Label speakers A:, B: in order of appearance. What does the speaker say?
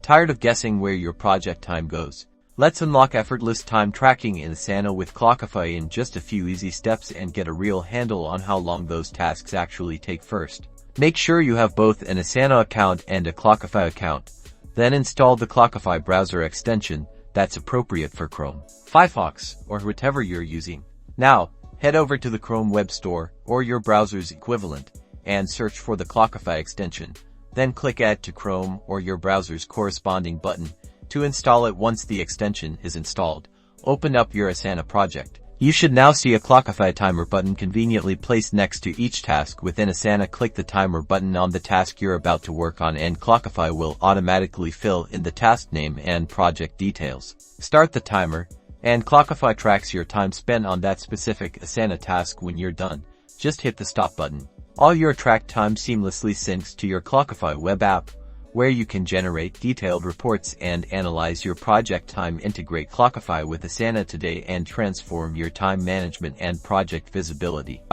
A: Tired of guessing where your project time goes? Let's unlock effortless time tracking in Asana with Clockify in just a few easy steps and get a real handle on how long those tasks actually take. First, make sure you have both an Asana account and a Clockify account. Then install the Clockify browser extension that's appropriate for Chrome, Firefox, or whatever you're using. Now, head over to the Chrome Web Store or your browser's equivalent and search for the Clockify extension. Then click Add to Chrome or your browser's corresponding button to install it. Once the extension is installed, open up your Asana project. You should now see a Clockify timer button conveniently placed next to each task within Asana. Click the timer button on the task you're about to work on and Clockify will automatically fill in the task name and project details. Start the timer, and Clockify tracks your time spent on that specific Asana task. When you're done, just hit the stop button. All your tracked time seamlessly syncs to your Clockify web app, where you can generate detailed reports and analyze your project time. Integrate Clockify with Asana today and transform your time management and project visibility.